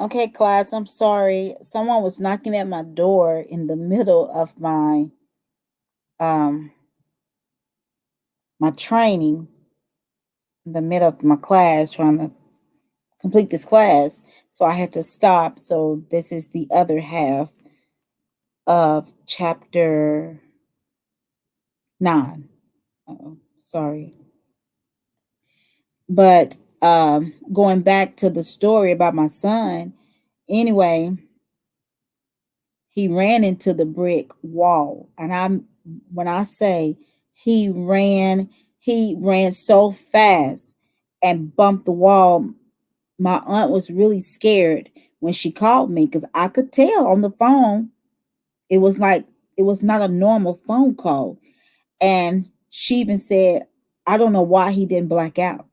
Okay, class, I'm sorry. Someone was knocking at my door in the middle of um my training, in the middle of my class, trying to complete this class. So I had to stop. So this is the other half of chapter 9. Oh, sorry. But going back to the story about my son, anyway, he ran into the brick wall. And I'm when I say he ran so fast and bumped the wall. My aunt was really scared when she called me because I could tell on the phone it was like it was not a normal phone call. And she even said, I don't know why he didn't black out.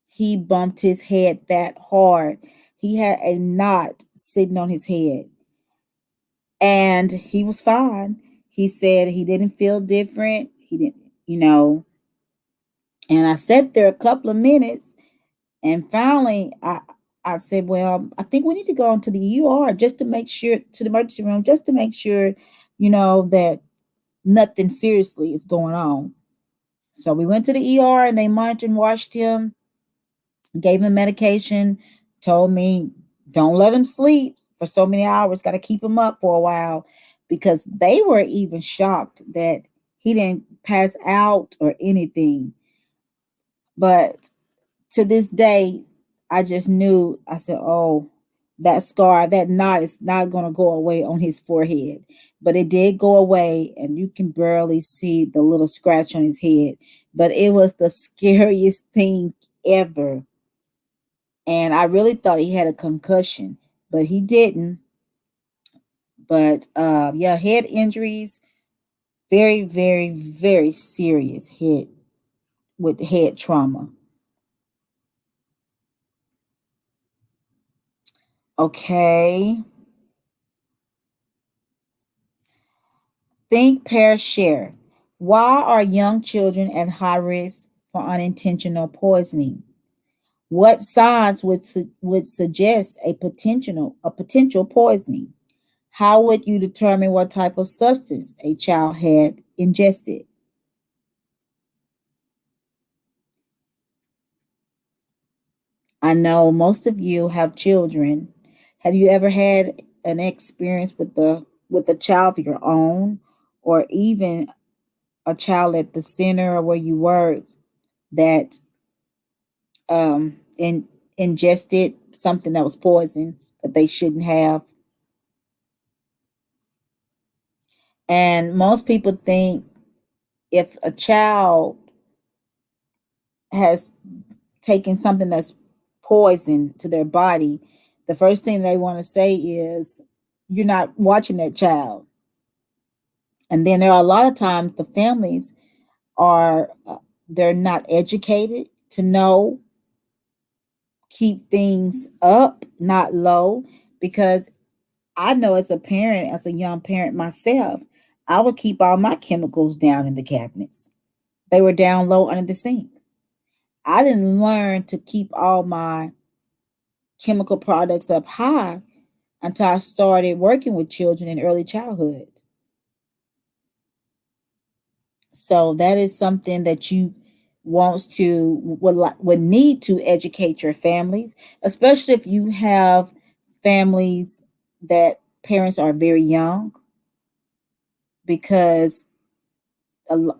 He bumped his head that hard. He had a knot sitting on his head and he was fine. He said he didn't feel different. He didn't, you know. And I sat there a couple of minutes, and finally, I said, "Well, I think we need to go into the UR just to make sure, to the emergency room, just to make sure, that nothing seriously is going on." So we went to the ER, and they monitored and watched him, gave him medication, told me, don't let him sleep for so many hours, got to keep him up for a while, because they were even shocked that he didn't pass out or anything. But to this day, I just knew, I said, oh, that scar, that knot is not going to go away on his forehead. But it did go away, and you can barely see the little scratch on his head. But it was the scariest thing ever. And I really thought he had a concussion, but he didn't. But yeah, head injuries, very, very, very serious head with head trauma. Okay. Think, pair, share. Why are young children at high risk for unintentional poisoning? What signs would suggest a potential poisoning? How would you determine what type of substance a child had ingested? I know most of you have children. Have you ever had an experience with a child of your own, or even a child at the center or where you work that in ingested something that was poison that they shouldn't have? And most people think if a child has taken something that's poison to their body, the first thing they want to say is, you're not watching that child. And then there are a lot of times the families are they're not educated to know, keep things up, not low. Because I know as a parent, as a young parent myself, I would keep all my chemicals down in the cabinets. They were down low under the sink. I didn't learn to keep all my chemical products up high until I started working with children in early childhood. So that is something that you wants to would need to educate your families, especially if you have families that parents are very young, because I'm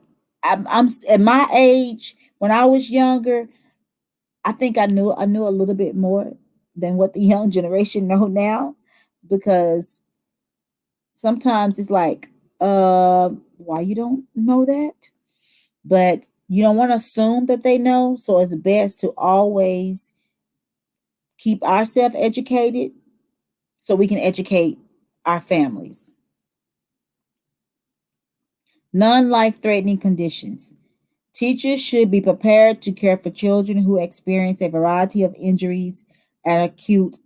at my age when I was younger. I think I knew a little bit more than what the young generation know now, because sometimes it's like, why you don't know that? But you don't want to assume that they know. So it's best to always keep ourselves educated so we can educate our families. Non life threatening conditions. Teachers should be prepared to care for children who experience a variety of injuries and acute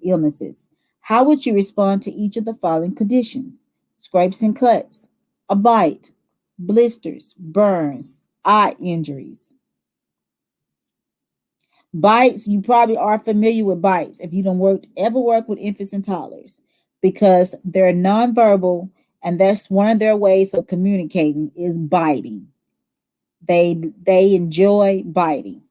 illnesses. How would you respond to each of the following conditions? Scrapes and cuts, a bite, blisters, burns, eye injuries. Bites, you probably are familiar with bites if you don't ever work with infants and toddlers, because they're nonverbal, and that's one of their ways of communicating is biting. They enjoy biting.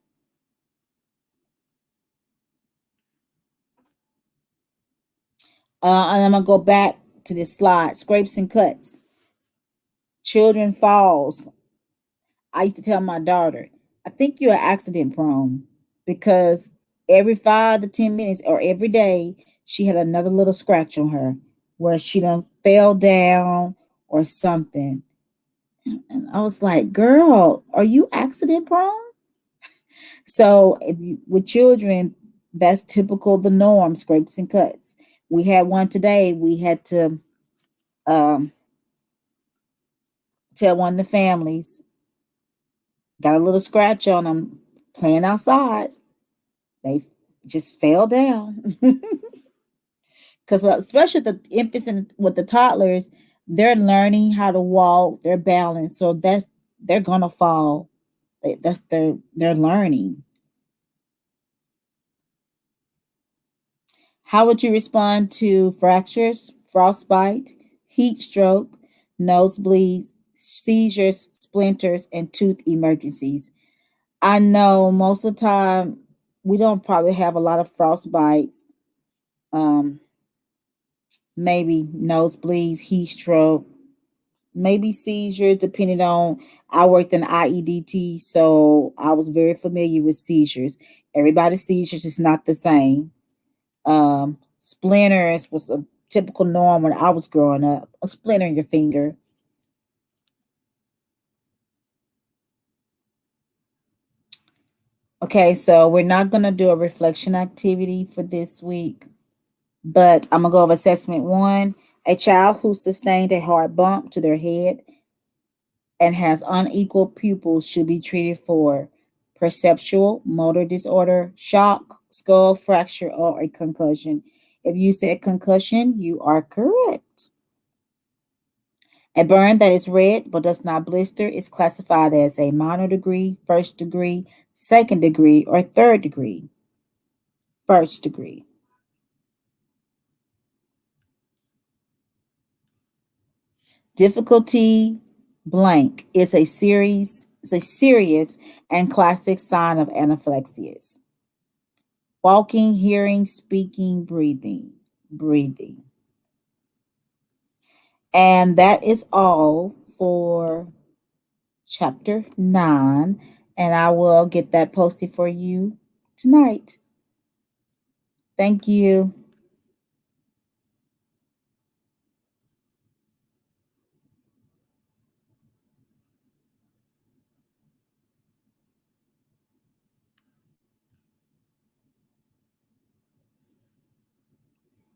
And I'm gonna go back to this slide. Scrapes and cuts. Children falls. I used to tell my daughter, I think you're accident prone, because every 5 to 10 minutes or every day she had another little scratch on her where she done fell down or something. And I was like, girl, are you accident prone? So with children, that's typical the norm, scrapes and cuts. We had one today. We had to um, tell one of the families, got a little scratch on them playing outside. They just fell down. Because especially the infants and with the toddlers, they're learning how to walk, their balance. So they're gonna fall. That's their learning. How would you respond to fractures, frostbite, heat stroke, nosebleeds, seizures, splinters, and tooth emergencies? I know most of the time we don't probably have a lot of frostbites, um, maybe nosebleeds, heat stroke, maybe seizures, depending on. I worked in IEDT, so I was very familiar with seizures. Everybody's seizures is not the same. Splinters was a typical norm when I was growing up. A splinter in your finger. Okay, so we're not gonna do a reflection activity for this week, but I'm gonna go over assessment one. A child who sustained a hard bump to their head and has unequal pupils should be treated for perceptual motor disorder, shock, skull fracture, or a concussion. If you said concussion, you are correct. A burn that is red but does not blister is classified as a minor degree, first degree, second degree, or third degree. First degree. Difficulty blank is a serious and classic sign of anaphylaxis. Walking, hearing, speaking, breathing. And that is all for chapter 9. And I will get that posted for you tonight. Thank you.